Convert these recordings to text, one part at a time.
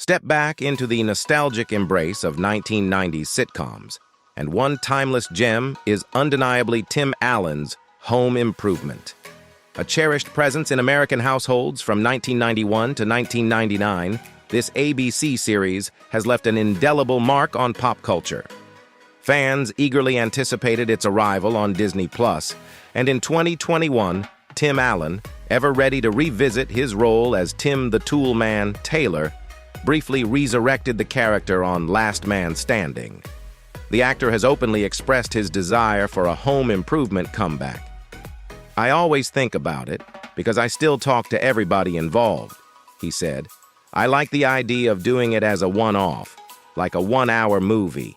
Step back into the nostalgic embrace of 1990s sitcoms, and one timeless gem is undeniably Tim Allen's Home Improvement. A cherished presence in American households from 1991 to 1999, this ABC series has left an indelible mark on pop culture. Fans eagerly anticipated its arrival on Disney+, and in 2021, Tim Allen, ever ready to revisit his role as Tim the Tool Man Taylor, briefly resurrected the character on Last Man Standing. The actor has openly expressed his desire for a home improvement comeback. "I always think about it because I still talk to everybody involved," he said. "I like the idea of doing it as a one-off, like a one-hour movie.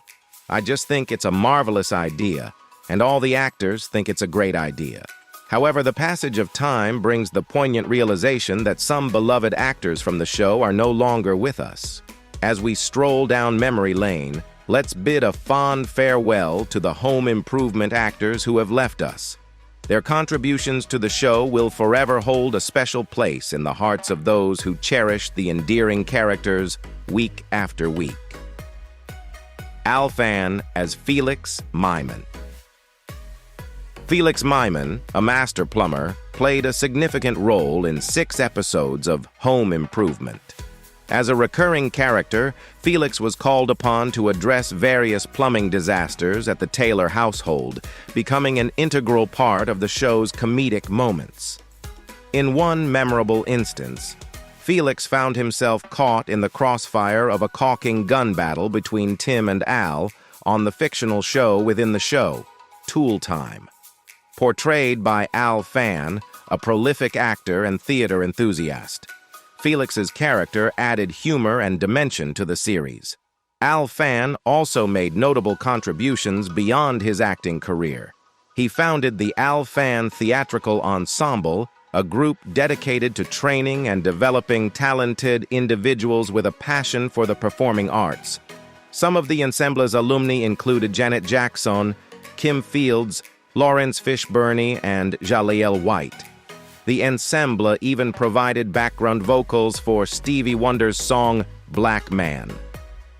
I just think it's a marvelous idea, and all the actors think it's a great idea." However, the passage of time brings the poignant realization that some beloved actors from the show are no longer with us. As we stroll down memory lane, let's bid a fond farewell to the home improvement actors who have left us. Their contributions to the show will forever hold a special place in the hearts of those who cherish the endearing characters week after week. Al Fan as Felix Myman. Felix Myman, a master plumber, played a significant role in 6 episodes of Home Improvement. As a recurring character, Felix was called upon to address various plumbing disasters at the Taylor household, becoming an integral part of the show's comedic moments. In one memorable instance, Felix found himself caught in the crossfire of a caulking gun battle between Tim and Al on the fictional show within the show, Tool Time. Portrayed by Al Fan, a prolific actor and theater enthusiast, Felix's character added humor and dimension to the series. Al Fan also made notable contributions beyond his acting career. He founded the Al Fan Theatrical Ensemble, a group dedicated to training and developing talented individuals with a passion for the performing arts. Some of the ensemble's alumni included Janet Jackson, Kim Fields, Lawrence Fishburne, and Jaleel White. The ensemble even provided background vocals for Stevie Wonder's song Black Man.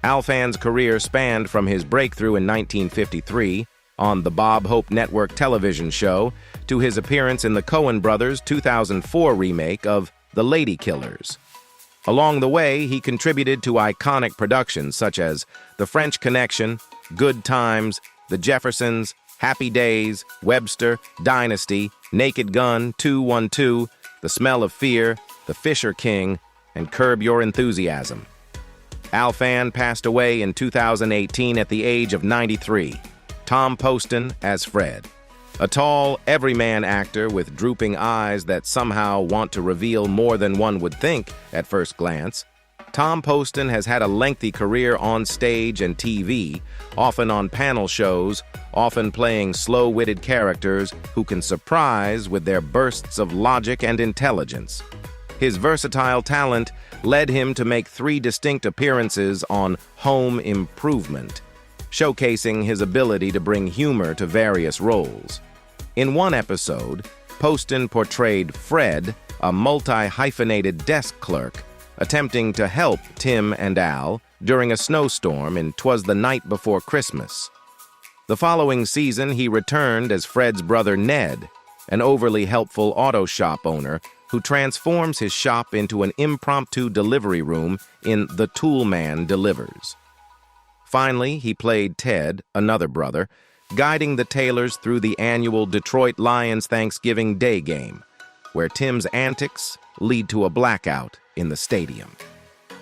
Al Fan's career spanned from his breakthrough in 1953 on the Bob Hope Network television show to his appearance in the Coen brothers' 2004 remake of The Lady Killers. Along the way, he contributed to iconic productions such as The French Connection, Good Times, The Jeffersons, Happy Days, Webster, Dynasty, Naked Gun, 212, The Smell of Fear, The Fisher King, and Curb Your Enthusiasm. Al Fan passed away in 2018 at the age of 93. Tom Poston as Fred. A tall, everyman actor with drooping eyes that somehow want to reveal more than one would think at first glance, Tom Poston has had a lengthy career on stage and TV, often on panel shows, often playing slow-witted characters who can surprise with their bursts of logic and intelligence. His versatile talent led him to make 3 distinct appearances on Home Improvement, showcasing his ability to bring humor to various roles. In one episode, Poston portrayed Fred, a multi-hyphenated desk clerk, attempting to help Tim and Al during a snowstorm in 'Twas the Night Before Christmas. The following season, he returned as Fred's brother Ned, an overly helpful auto shop owner who transforms his shop into an impromptu delivery room in The Tool Man Delivers. Finally, he played Ted, another brother, guiding the Taylors through the annual Detroit Lions Thanksgiving Day game, where Tim's antics lead to a blackout in the stadium.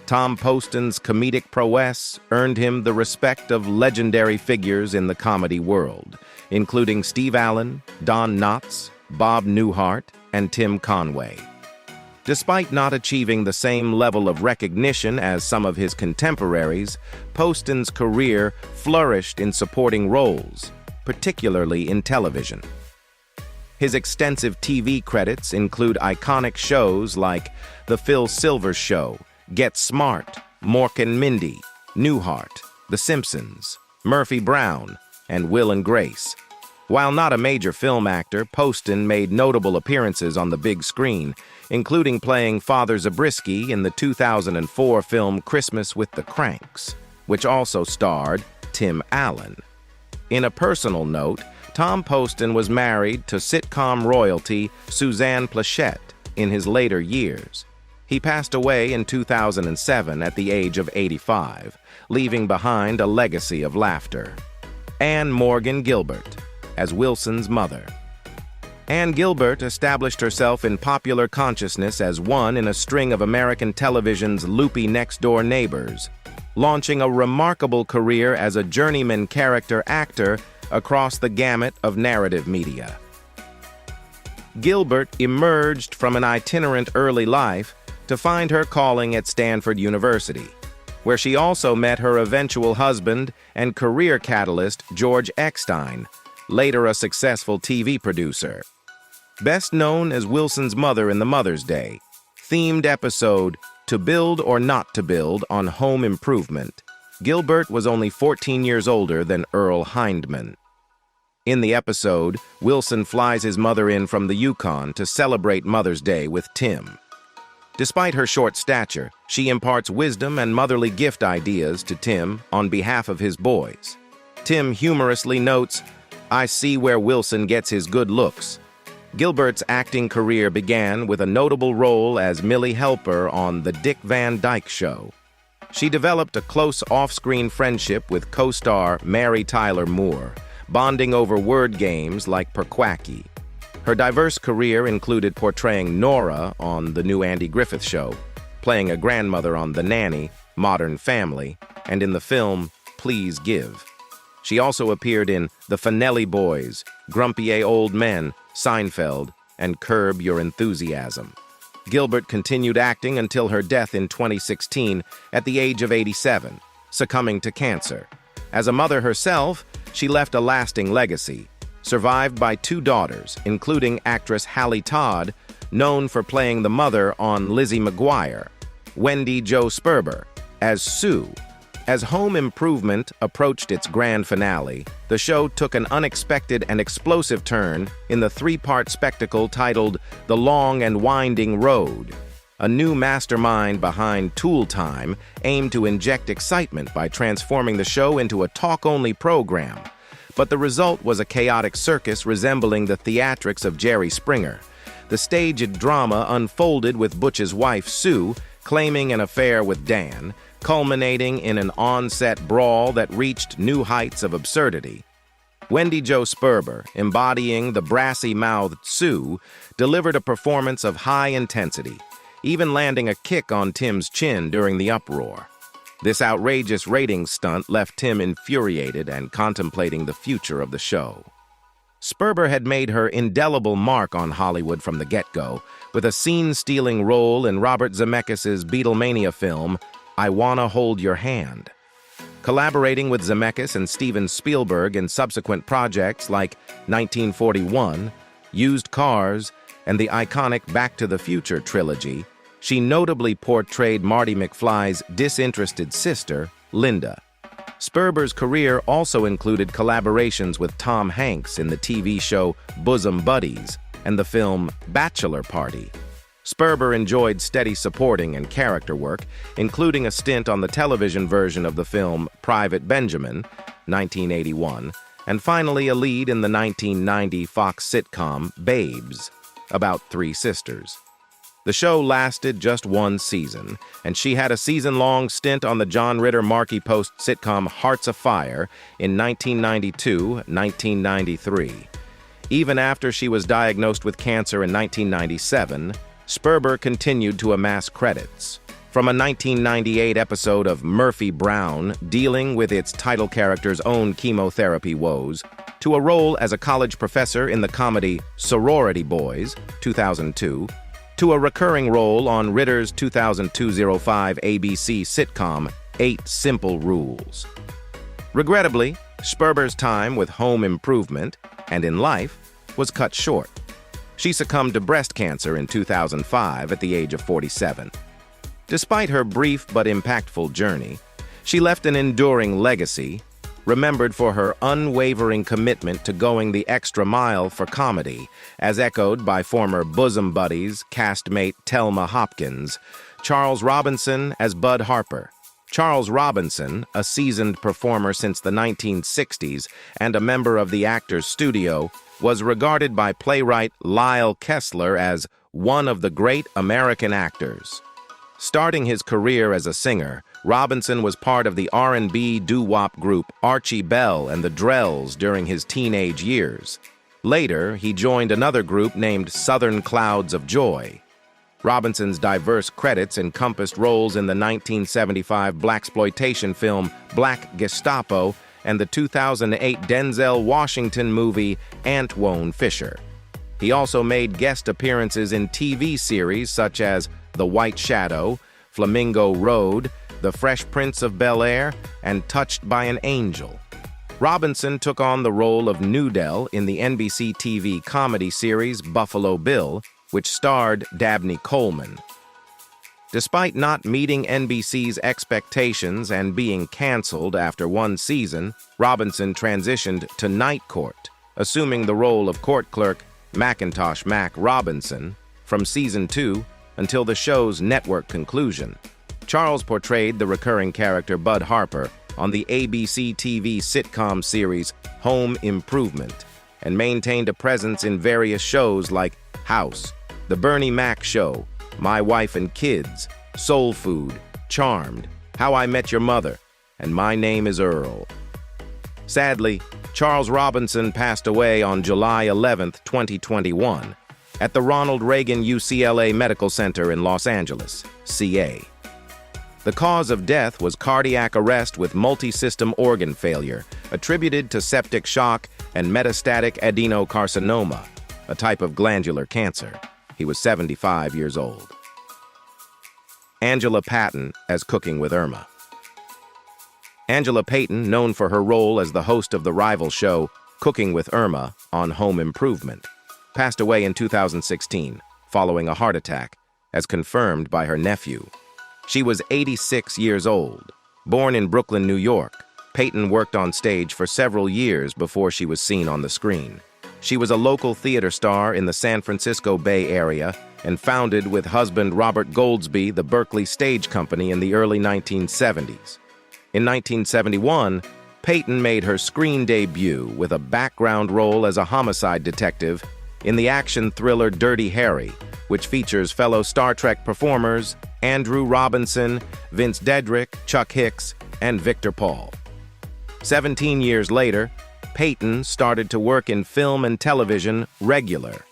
Tom Poston's comedic prowess earned him the respect of legendary figures in the comedy world, including Steve Allen, Don Knotts, Bob Newhart, and Tim Conway. Despite not achieving the same level of recognition as some of his contemporaries, Poston's career flourished in supporting roles, particularly in television. His extensive TV credits include iconic shows like The Phil Silvers Show, Get Smart, Mork and Mindy, Newhart, The Simpsons, Murphy Brown, and Will and Grace. While not a major film actor, Poston made notable appearances on the big screen, including playing Father Zabriskie in the 2004 film Christmas with the Cranks, which also starred Tim Allen. In a personal note, Tom Poston was married to sitcom royalty Suzanne Pleshette in his later years. He passed away in 2007 at the age of 85, leaving behind a legacy of laughter. Anne Morgan Gilbert as Wilson's mother. Anne Gilbert established herself in popular consciousness as one in a string of American television's loopy next-door neighbors, launching a remarkable career as a journeyman character actor across the gamut of narrative media. Gilbert emerged from an itinerant early life to find her calling at Stanford University, where she also met her eventual husband and career catalyst George Eckstein, later a successful TV producer. Best known as Wilson's mother in the Mother's Day themed episode To Build or Not to Build on Home Improvement, Gilbert was only 14 years older than Earl Hindman. In the episode, Wilson flies his mother in from the Yukon to celebrate Mother's Day with Tim. Despite her short stature, she imparts wisdom and motherly gift ideas to Tim on behalf of his boys. Tim humorously notes, "I see where Wilson gets his good looks." Gilbert's acting career began with a notable role as Millie Helper on The Dick Van Dyke Show. She developed a close off-screen friendship with co-star Mary Tyler Moore, bonding over word games like Perquacky. Her diverse career included portraying Nora on The New Andy Griffith Show, playing a grandmother on The Nanny, Modern Family, and in the film Please Give. She also appeared in The Finelli Boys, Grumpy Old Men, Seinfeld, and Curb Your Enthusiasm. Gilbert continued acting until her death in 2016 at the age of 87, succumbing to cancer. As a mother herself, she left a lasting legacy, survived by two daughters, including actress Hallie Todd, known for playing the mother on Lizzie McGuire, Wendy Jo Sperber as Sue. As Home Improvement approached its grand finale, the show took an unexpected and explosive turn in the three-part spectacle titled The Long and Winding Road. A new mastermind behind Tool Time aimed to inject excitement by transforming the show into a talk-only program. But the result was a chaotic circus resembling the theatrics of Jerry Springer. The staged drama unfolded with Butch's wife, Sue, claiming an affair with Dan, culminating in an on-set brawl that reached new heights of absurdity. Wendy Jo Sperber, embodying the brassy-mouthed Sue, delivered a performance of high intensity, even landing a kick on Tim's chin during the uproar. This outrageous ratings stunt left Tim infuriated and contemplating the future of the show. Sperber had made her indelible mark on Hollywood from the get-go, with a scene-stealing role in Robert Zemeckis' Beatlemania film, I Wanna Hold Your Hand. Collaborating with Zemeckis and Steven Spielberg in subsequent projects like 1941, Used Cars, and the iconic Back to the Future trilogy, she notably portrayed Marty McFly's disinterested sister, Linda. Sperber's career also included collaborations with Tom Hanks in the TV show Bosom Buddies and the film Bachelor Party. Sperber enjoyed steady supporting and character work, including a stint on the television version of the film Private Benjamin, 1981, and finally a lead in the 1990 Fox sitcom Babes, about three sisters. The show lasted just one season, and she had a season-long stint on the John Ritter Markie Post sitcom Hearts Afire in 1992-1993. Even after she was diagnosed with cancer in 1997, Sperber continued to amass credits. From a 1998 episode of Murphy Brown dealing with its title character's own chemotherapy woes, to a role as a college professor in the comedy Sorority Boys, 2002, to a recurring role on Ritter's 2002-05 ABC sitcom 8 Simple Rules. Regrettably, Sperber's time with Home Improvement and in life was cut short. She succumbed to breast cancer in 2005 at the age of 47. Despite her brief but impactful journey, she left an enduring legacy, remembered for her unwavering commitment to going the extra mile for comedy, as echoed by former bosom buddies, castmate Thelma Hopkins, Charles Robinson as Bud Harper. Charles Robinson, a seasoned performer since the 1960s and a member of the Actors Studio, was regarded by playwright Lyle Kessler as one of the great American actors. Starting his career as a singer, Robinson was part of the R&B doo-wop group Archie Bell and the Drells during his teenage years. Later, he joined another group named Southern Clouds of Joy. Robinson's diverse credits encompassed roles in the 1975 blaxploitation film Black Gestapo and the 2008 Denzel Washington movie Antwone Fisher. He also made guest appearances in TV series such as The White Shadow, Flamingo Road, The Fresh Prince of Bel-Air, and Touched by an Angel. Robinson took on the role of Nudel in the NBC TV comedy series Buffalo Bill, which starred Dabney Coleman. Despite not meeting NBC's expectations and being canceled after one season, Robinson transitioned to Night Court, assuming the role of court clerk Macintosh Mac Robinson from season 2 until the show's network conclusion. Charles portrayed the recurring character Bud Harper on the ABC TV sitcom series Home Improvement and maintained a presence in various shows like House, The Bernie Mac Show, My Wife and Kids, Soul Food, Charmed, How I Met Your Mother, and My Name is Earl. Sadly, Charles Robinson passed away on July 11, 2021, at the Ronald Reagan UCLA Medical Center in Los Angeles, CA. The cause of death was cardiac arrest with multi-system organ failure, attributed to septic shock and metastatic adenocarcinoma, a type of glandular cancer. He was 75 years old. Angela Patton as Cooking with Irma. Angela Patton, known for her role as the host of the rival show Cooking with Irma on Home Improvement, passed away in 2016 following a heart attack, as confirmed by her nephew. She was 86 years old. Born in Brooklyn, New York, Patton worked on stage for several years before she was seen on the screen. She was a local theater star in the San Francisco Bay Area and founded with husband Robert Goldsby the Berkeley Stage Company in the early 1970s. In 1971, Patton made her screen debut with a background role as a homicide detective in the action thriller Dirty Harry, which features fellow Star Trek performers Andrew Robinson, Vince Dedrick, Chuck Hicks, and Victor Paul. 17 years later, Patton started to work in film and television regular.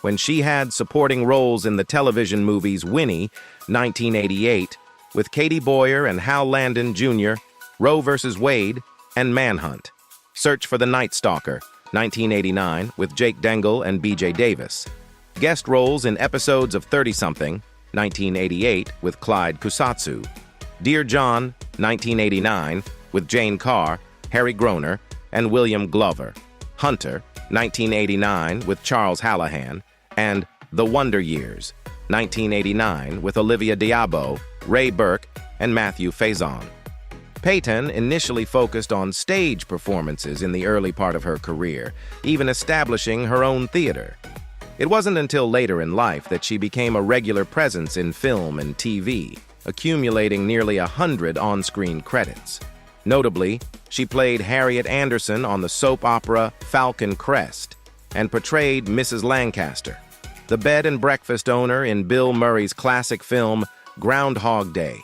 When she had supporting roles in the television movies Winnie, 1988, with Katie Boyer and Hal Landon Jr., Roe vs. Wade, and Manhunt. Search for the Night Stalker, 1989, with Jake Dengel and B.J. Davis. Guest roles in episodes of 30-something, 1988, with Clyde Kusatsu. Dear John, 1989, with Jane Carr, Harry Groner, and William Glover. Hunter, 1989, with Charles Hallahan, and The Wonder Years, 1989, with Olivia d'Abo, Ray Burke, and Matthew Faison. Patton initially focused on stage performances in the early part of her career, even establishing her own theater. It wasn't until later in life that she became a regular presence in film and TV, accumulating nearly 100 on-screen credits. Notably, she played Harriet Anderson on the soap opera Falcon Crest and portrayed Mrs. Lancaster, the bed and breakfast owner in Bill Murray's classic film Groundhog Day.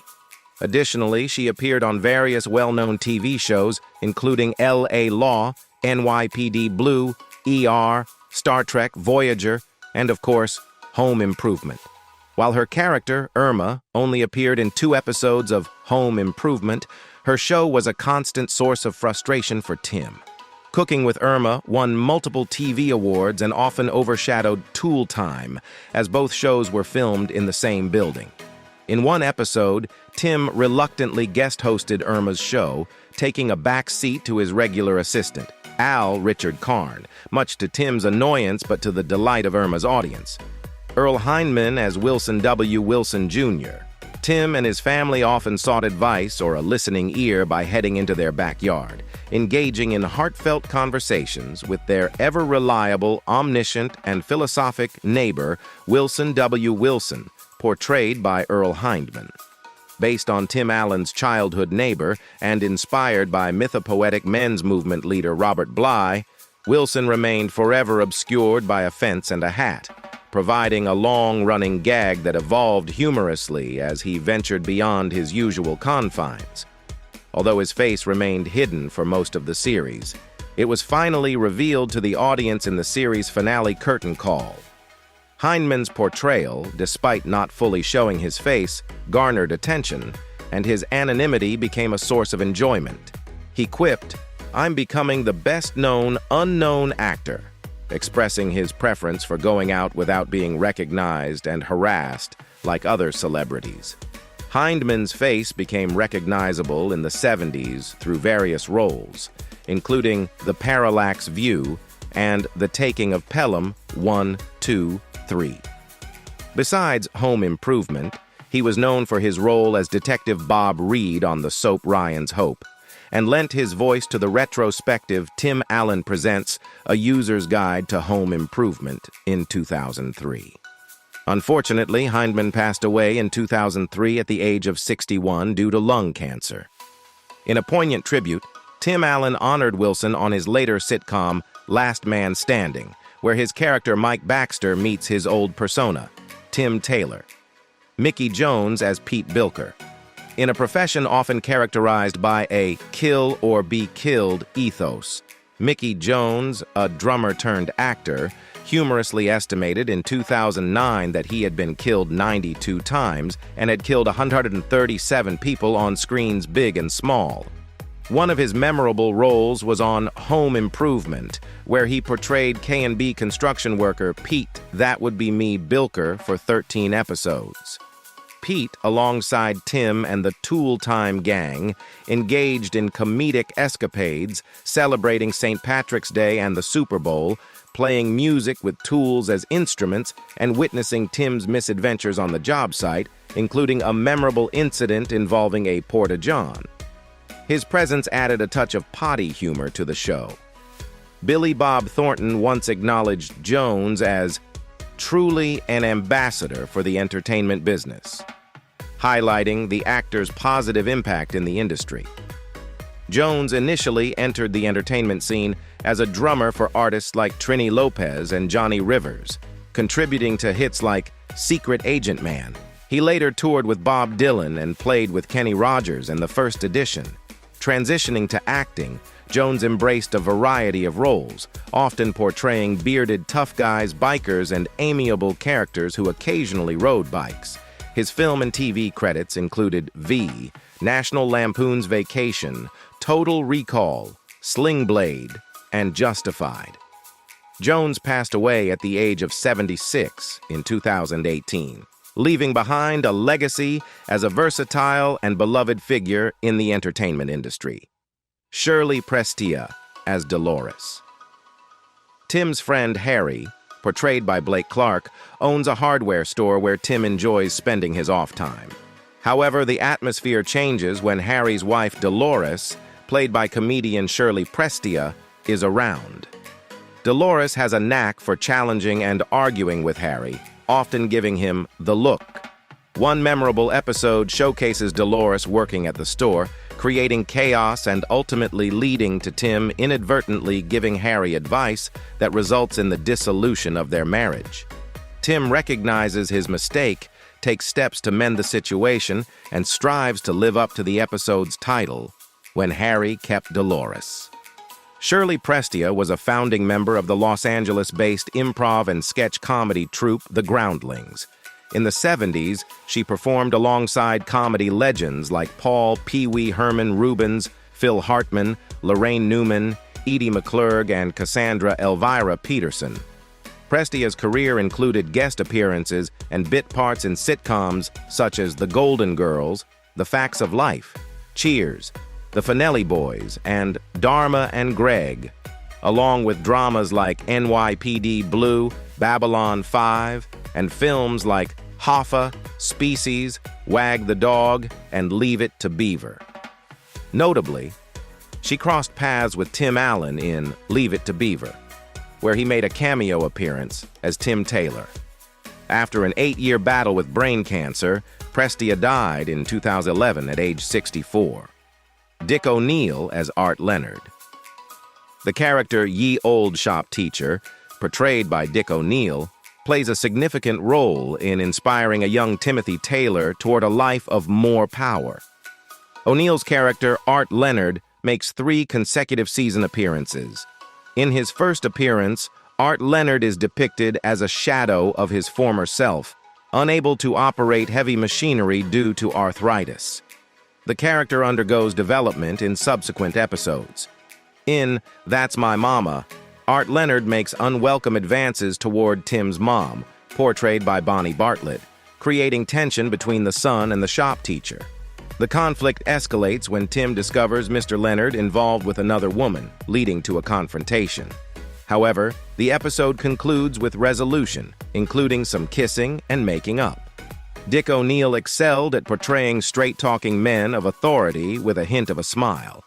Additionally, she appeared on various well-known TV shows, including L.A. Law, NYPD Blue, ER, Star Trek Voyager, and, of course, Home Improvement. While her character, Irma, only appeared in 2 episodes of Home Improvement, her show was a constant source of frustration for Tim. Cooking with Irma won multiple TV awards and often overshadowed Tool Time, as both shows were filmed in the same building. In one episode, Tim reluctantly guest-hosted Irma's show, taking a back seat to his regular assistant, Al Richard Karn, much to Tim's annoyance but to the delight of Irma's audience. Earl Hindman as Wilson W. Wilson Jr., Tim and his family often sought advice or a listening ear by heading into their backyard, engaging in heartfelt conversations with their ever-reliable, omniscient, and philosophic neighbor, Wilson W. Wilson, portrayed by Earl Hindman. Based on Tim Allen's childhood neighbor and inspired by mythopoetic men's movement leader Robert Bly, Wilson remained forever obscured by a fence and a hat, providing a long-running gag that evolved humorously as he ventured beyond his usual confines. Although his face remained hidden for most of the series, it was finally revealed to the audience in the series' finale curtain call. Hindman's portrayal, despite not fully showing his face, garnered attention, and his anonymity became a source of enjoyment. He quipped, "I'm becoming the best-known unknown actor," expressing his preference for going out without being recognized and harassed like other celebrities. Hindman's face became recognizable in the 70s through various roles, including The Parallax View and The Taking of Pelham 1, 2, 3. Besides Home Improvement, he was known for his role as Detective Bob Reed on the soap Ryan's Hope, and lent his voice to the retrospective Tim Allen Presents: A User's Guide to Home Improvement in 2003. Unfortunately, Hindman passed away in 2003 at the age of 61 due to lung cancer. In a poignant tribute, Tim Allen honored Wilson on his later sitcom Last Man Standing, where his character Mike Baxter meets his old persona, Tim Taylor. Mickey Jones as Pete Bilker. In a profession often characterized by a kill or be killed ethos, Mickey Jones, a drummer-turned-actor, humorously estimated in 2009 that he had been killed 92 times and had killed 137 people on screens big and small. One of his memorable roles was on Home Improvement, where he portrayed K&B construction worker Pete, that would be me, Bilker, for 13 episodes. Pete, alongside Tim and the Tool Time Gang, engaged in comedic escapades, celebrating St. Patrick's Day and the Super Bowl, playing music with tools as instruments, and witnessing Tim's misadventures on the job site, including a memorable incident involving a porta-john. His presence added a touch of potty humor to the show. Billy Bob Thornton once acknowledged Jones as truly an ambassador for the entertainment business, highlighting the actor's positive impact in the industry. Jones initially entered the entertainment scene as a drummer for artists like Trini Lopez and Johnny Rivers, contributing to hits like Secret Agent Man. He later toured with Bob Dylan and played with Kenny Rogers in The First Edition. Transitioning to acting, Jones embraced a variety of roles, often portraying bearded tough guys, bikers, and amiable characters who occasionally rode bikes. His film and TV credits included V, National Lampoon's Vacation, Total Recall, Sling Blade, and Justified. Jones passed away at the age of 76 in 2018, leaving behind a legacy as a versatile and beloved figure in the entertainment industry. Shirley Prestia as Dolores. Tim's friend Harry, portrayed by Blake Clark, owns a hardware store where Tim enjoys spending his off time. However, the atmosphere changes when Harry's wife Dolores, played by comedian Shirley Prestia, is around. Dolores has a knack for challenging and arguing with Harry, often giving him the look. One memorable episode showcases Dolores working at the store, creating chaos and ultimately leading to Tim inadvertently giving Harry advice that results in the dissolution of their marriage. Tim recognizes his mistake, takes steps to mend the situation, and strives to live up to the episode's title, When Harry Kept Dolores. Shirley Prestia was a founding member of the Los Angeles-based improv and sketch comedy troupe The Groundlings. In the 70s, she performed alongside comedy legends like Paul Pee Wee Herman Rubens, Phil Hartman, Lorraine Newman, Edie McClurg, and Cassandra Elvira Peterson. Prestia's career included guest appearances and bit parts in sitcoms such as The Golden Girls, The Facts of Life, Cheers, The Finelli Boys, and Dharma and Greg, along with dramas like NYPD Blue, Babylon 5, and films like Hoffa, Species, Wag the Dog, and Leave It to Beaver. Notably, she crossed paths with Tim Allen in Leave It to Beaver, where he made a cameo appearance as Tim Taylor. After an 8-year battle with brain cancer, Prestia died in 2011 at age 64. Dick O'Neill as Art Leonard. The character Ye Old Shop Teacher, portrayed by Dick O'Neill, plays a significant role in inspiring a young Timothy Taylor toward a life of more power. O'Neill's character, Art Leonard, makes 3 consecutive season appearances. In his first appearance, Art Leonard is depicted as a shadow of his former self, unable to operate heavy machinery due to arthritis. The character undergoes development in subsequent episodes. In That's My Mama, Art Leonard makes unwelcome advances toward Tim's mom, portrayed by Bonnie Bartlett, creating tension between the son and the shop teacher. The conflict escalates when Tim discovers Mr. Leonard involved with another woman, leading to a confrontation. However, the episode concludes with resolution, including some kissing and making up. Dick O'Neill excelled at portraying straight-talking men of authority with a hint of a smile.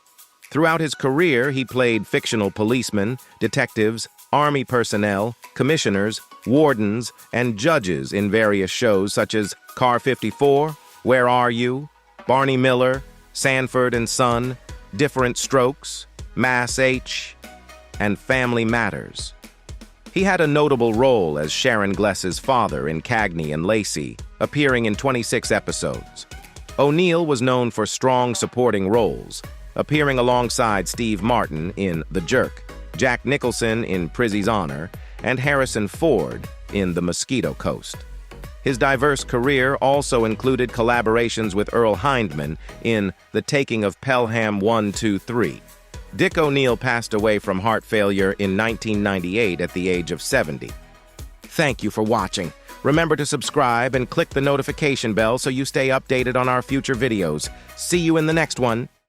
Throughout his career, he played fictional policemen, detectives, army personnel, commissioners, wardens, and judges in various shows such as Car 54, Where Are You?, Barney Miller, Sanford and Son, Different Strokes, Mass H, and Family Matters. He had a notable role as Sharon Gless's father in Cagney and Lacey, appearing in 26 episodes. O'Neill was known for strong supporting roles, appearing alongside Steve Martin in The Jerk, Jack Nicholson in Prizzy's Honor, and Harrison Ford in The Mosquito Coast. His diverse career also included collaborations with Earl Hindman in The Taking of Pelham 123. Dick O'Neill passed away from heart failure in 1998 at the age of 70. Thank you for watching. Remember to subscribe and click the notification bell so you stay updated on our future videos. See you in the next one.